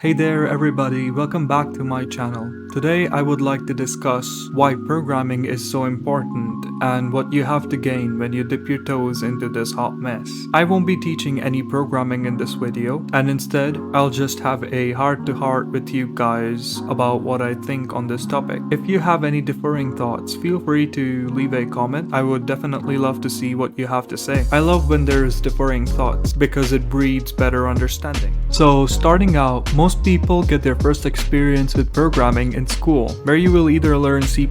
Hey there everybody, welcome back to my channel. Today I would like to discuss why programming is so important and what you have to gain when you dip your toes into this hot mess. I won't be teaching any programming in this video, and instead I'll just have a heart-to-heart with you guys about what I think on this topic. If you have any differing thoughts, feel free to leave a comment. I would definitely love to see what you have to say. I love when there's differing thoughts because it breeds better understanding. So starting out, most people get their first experience with programming in school, where you will either learn C++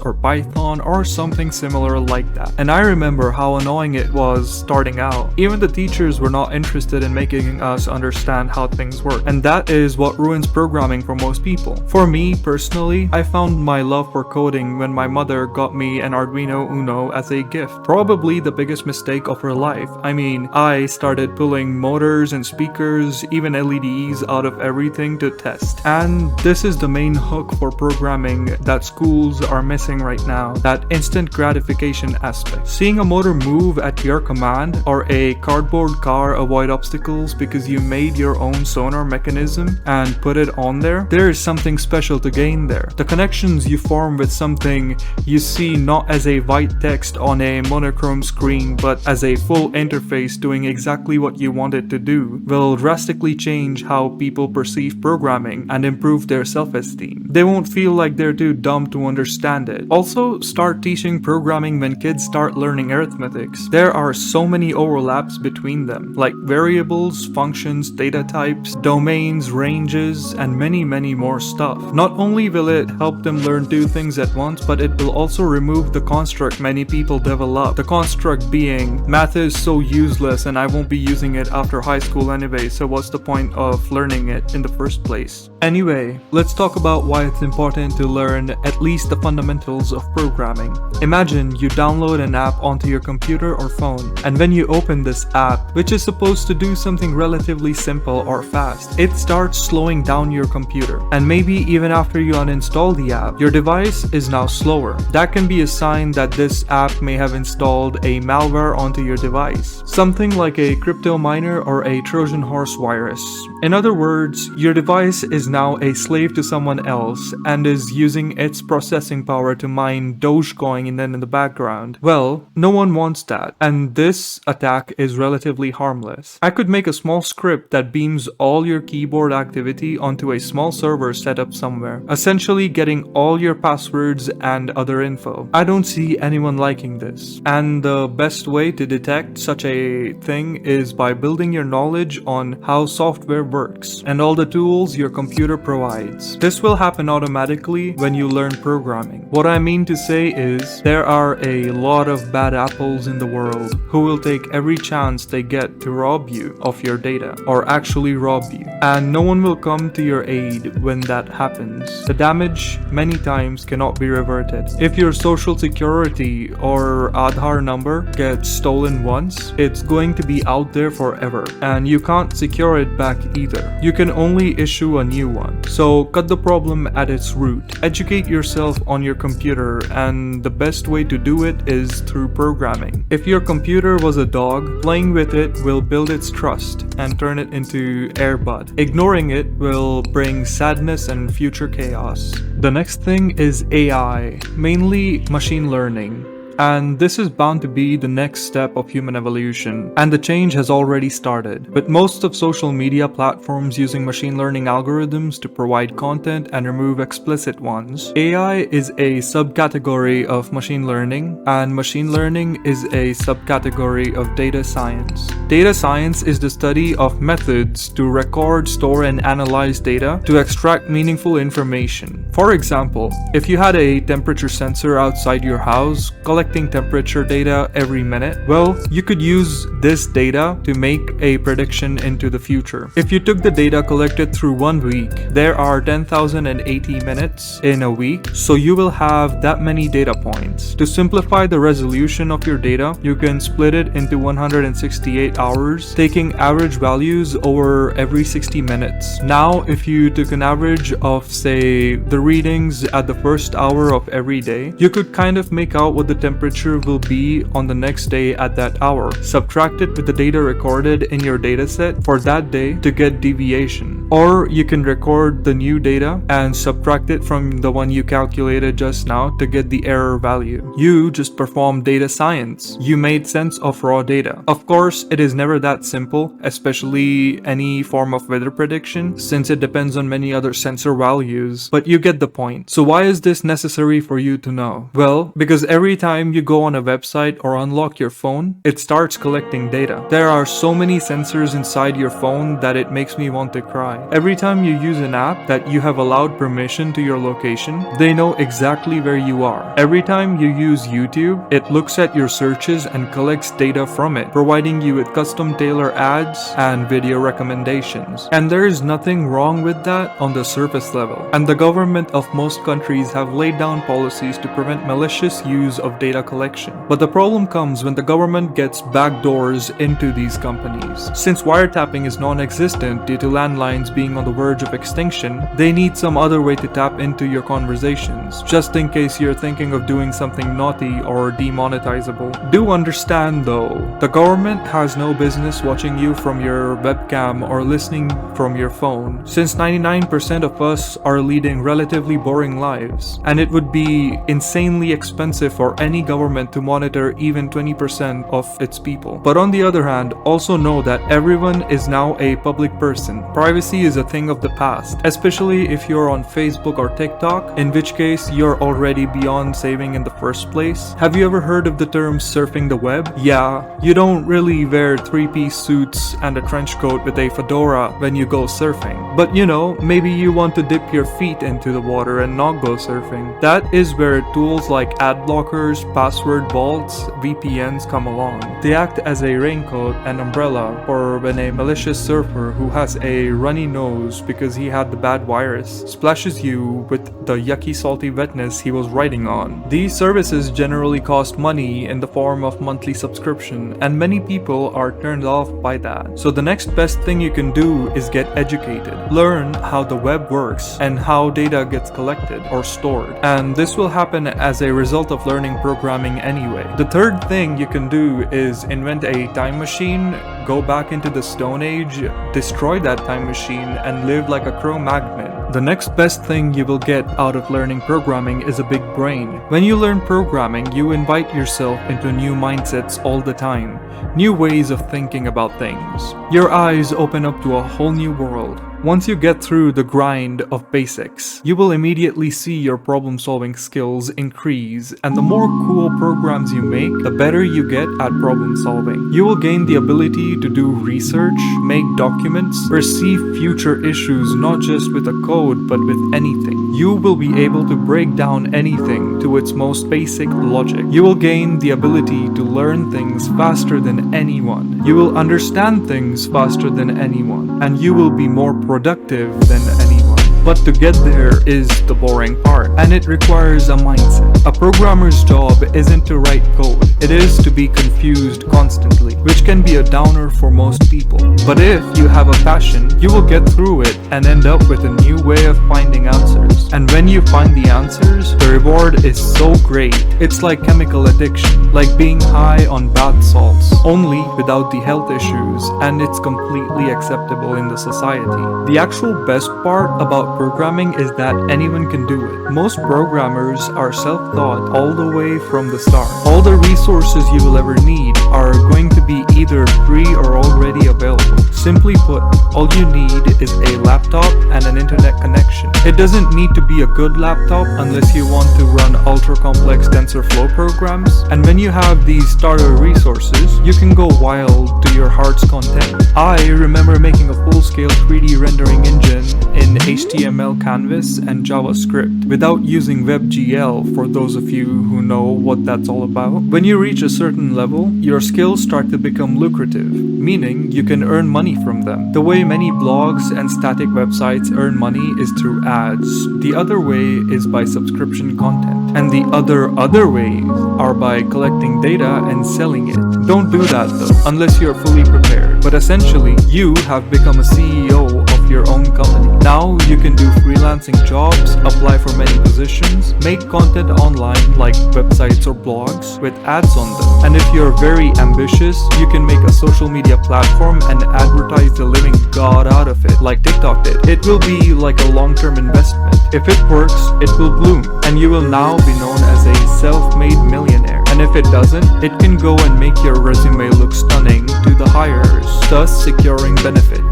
or Python or something similar like that. And I remember how annoying it was starting out. Even the teachers were not interested in making us understand how things work, and that is what ruins programming for most people. For me personally, I found my love for coding when my mother got me an Arduino Uno as a gift. Probably the biggest mistake of her life. I mean, I started pulling motors and speakers, even LEDs out of everything to test. And this is the main hook for programming that schools are missing right now, that instant gratification aspect. Seeing a motor move at your command or a cardboard car avoid obstacles because you made your own sonar mechanism and put it on there, there is something special to gain there. The connections you form with something you see not as a white text on a monochrome screen but as a full interface doing exactly what you want it to do will drastically change how people perceive programming and improve their self-esteem. They won't feel like they're too dumb to understand it. Also, start teaching programming when kids start learning arithmetics. There are so many overlaps between them, like variables, functions, data types, domains, ranges, and many more stuff. Not only will it help them learn two things at once, but it will also remove the construct many people develop. The construct being, math is so useless and I won't be using it after high school anyway, so what's the point of learning it in the first place? Anyway, let's talk about why it's important to learn at least the fundamentals of programming. Imagine you download an app onto your computer or phone, and when you open this app, which is supposed to do something relatively simple or fast, it starts slowing down your computer. And maybe even after you uninstall the app, your device is now slower. That can be a sign that this app may have installed a malware onto your device. Something like a crypto miner or a Trojan horse virus. In other words, your device is now a slave to someone else and is using its processing power to mine Dogecoin in the background. Well, no one wants that, and this attack is relatively harmless. I could make a small script that beams all your keyboard activity onto a small server set up somewhere, essentially getting all your passwords and other info. I don't see anyone liking this, and the best way to detect such a thing is by building your knowledge on how software works and all the tools your computer provides. This will happen automatically when you learn programming. What I mean to say is, there are a lot of bad apples in the world who will take every chance they get to rob you of your data, or actually rob you, and no one will come to your aid when that happens. The damage many times cannot be reverted. If your social security or Aadhaar number gets stolen once, it's going to be out there forever, and you can't secure it back either. You can only issue a new one. So cut the problem at its root. Educate yourself on your computer, and the best way to do it is through programming. If your computer was a dog, playing with it will build its trust and turn it into Air Bud. Ignoring it will bring sadness and future chaos. The next thing is AI, mainly machine learning. And this is bound to be the next step of human evolution, and the change has already started. With most of social media platforms using machine learning algorithms to provide content and remove explicit ones, AI is a subcategory of machine learning, and machine learning is a subcategory of data science. Data science is the study of methods to record, store, and analyze data to extract meaningful information. For example, if you had a temperature sensor outside your house, collecting temperature data every minute, well, you could use this data to make a prediction into the future. If you took the data collected through 1 week, there are 10,080 minutes in a week, so you will have that many data points. To simplify the resolution of your data, you can split it into 168 hours, taking average values over every 60 minutes. Now, if you took an average of, say, the readings at the first hour of every day, you could kind of make out what the temperature will be on the next day at that hour. Subtract it with the data recorded in your dataset for that day to get deviation. Or you can record the new data and subtract it from the one you calculated just now to get the error value. You just performed data science. You made sense of raw data. Of course, it is never that simple, especially any form of weather prediction, since it depends on many other sensor values, but you get the point. So why is this necessary for you to know? Well, because every time you go on a website or unlock your phone, it starts collecting data. There are so many sensors inside your phone that it makes me want to cry. Every time you use an app that you have allowed permission to your location, they know exactly where you are. Every time you use YouTube, it looks at your searches and collects data from it, providing you with custom tailor ads and video recommendations. And there is nothing wrong with that on the surface level. And the government of most countries have laid down policies to prevent malicious use of data collection. But the problem comes when the government gets backdoors into these companies. Since wiretapping is non-existent due to landlines being on the verge of extinction, they need some other way to tap into your conversations, just in case you're thinking of doing something naughty or demonetizable. Do understand though, the government has no business watching you from your webcam or listening from your phone, since 99% of us are leading relatively boring lives, and it would be insanely expensive for any government to monitor even 20% of its people. But on the other hand, also know that everyone is now a public person. Privacy is a thing of the past, especially if you're on Facebook or TikTok, in which case you're already beyond saving in the first place. Have you ever heard of the term surfing the web? Yeah, you don't really wear three-piece suits and a trench coat with a fedora when you go surfing. But you know, maybe you want to dip your feet into the water and not go surfing. That is where tools like ad blockers, password vaults, VPNs come along. They act as a raincoat and umbrella for when a malicious surfer who has a runny nose because he had the bad virus splashes you with the yucky salty wetness he was riding on. These services generally cost money in the form of monthly subscription, and many people are turned off by that. So the next best thing you can do is get educated. Learn how the web works and how data gets collected or stored. And this will happen as a result of learning programming anyway. The third thing you can do is invent a time machine, go back into the Stone Age, destroy that time machine, and live like a Cro-Magnon. The next best thing you will get out of learning programming is a big brain. When you learn programming, you invite yourself into new mindsets all the time, new ways of thinking about things. Your eyes open up to a whole new world. Once you get through the grind of basics, you will immediately see your problem-solving skills increase, and the more cool programs you make, the better you get at problem-solving. You will gain the ability to do research, make documents, perceive future issues not just with a code but with anything. You will be able to break down anything to its most basic logic. You will gain the ability to learn things faster than anyone. You will understand things faster than anyone, and you will be more productive than anyone. But to get there is the boring part, and it requires a mindset. A programmer's job isn't to write code, it is to be confused constantly, which can be a downer for most people. But if you have a passion, you will get through it and end up with a new way of finding answers. And when you find the answers, the reward is so great. It's like chemical addiction, like being high on bath salts, only without the health issues, and it's completely acceptable in the society. The actual best part about programming is that anyone can do it. Most programmers are self-taught all the way from the start. All the resources you will ever need are going to be either free or already available. Simply put, all you need is a laptop and an internet connection. It doesn't need to be a good laptop unless you want to run ultra-complex TensorFlow programs. And when you have these starter resources, you can go wild to your heart's content. I remember making a full-scale 3D rendering engine in HTML, Canvas, and JavaScript without using WebGL, for those of you who know what that's all about. When you reach a certain level, your skills start to become lucrative, meaning you can earn money from them. The way many blogs and static websites earn money is through ads. The other way is by subscription content. And the other ways are by collecting data and selling it. Don't do that though, unless you're fully prepared. But essentially, you have become a CEO of of your own company. Now you can do freelancing jobs, apply for many positions, make content online like websites or blogs with ads on them. And if you're very ambitious, you can make a social media platform and advertise the living god out of it like TikTok did. It will be like a long-term investment. If it works, it will bloom, and you will now be known as a self-made millionaire. And if it doesn't, it can go and make your resume look stunning to the hirers, thus securing benefit.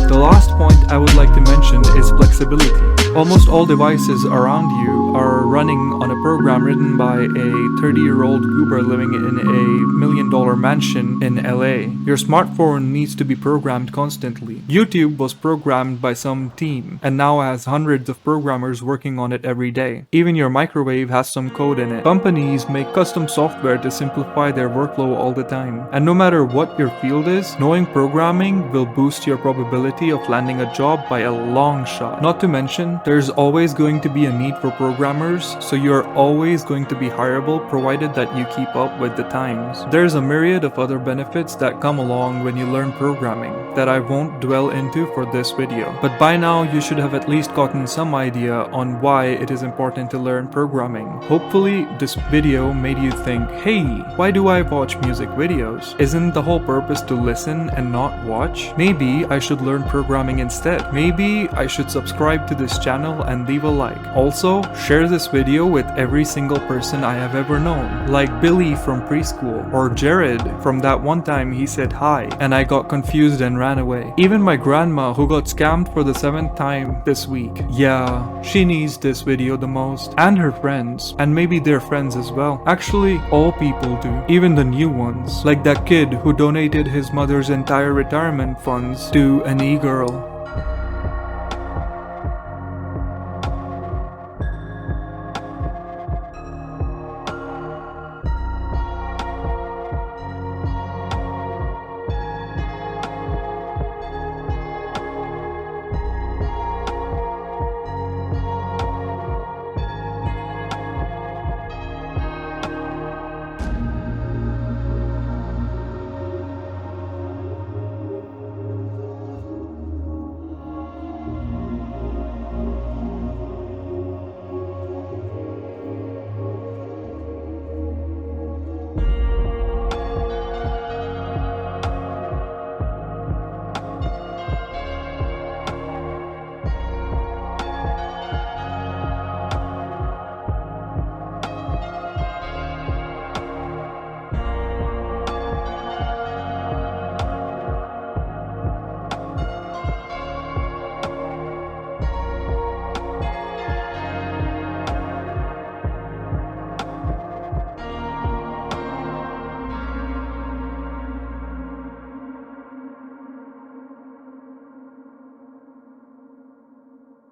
The last point I would like to mention is flexibility. Almost all devices around you are running on a program written by a 30-year-old goober living in a $1 million mansion in LA. Your smartphone needs to be programmed constantly. YouTube was programmed by some team and now has hundreds of programmers working on it every day. Even your microwave has some code in it. Companies make custom software to simplify their workflow all the time. And no matter what your field is, knowing programming will boost your probability of landing a job by a long shot. Not to mention, there's always going to be a need for programmers, so you're always going to be hireable provided that you keep up with the times. There's a myriad of other benefits that come along when you learn programming that I won't dwell into for this video. But by now you should have at least gotten some idea on why it is important to learn programming. Hopefully this video made you think, hey, why do I watch music videos? Isn't the whole purpose to listen and not watch? Maybe I should learn programming instead. Maybe I should subscribe to this channel and leave a like. Also, share this video with every single person I have ever known, like Billy from preschool, or Jared from that one time he said hi and I got confused and ran away. Even my grandma who got scammed for the 7th time this week. Yeah, she needs this video the most, and her friends, and maybe their friends as well. Actually, all people do, even the new ones, like that kid who donated his mother's entire retirement funds to an e-girl.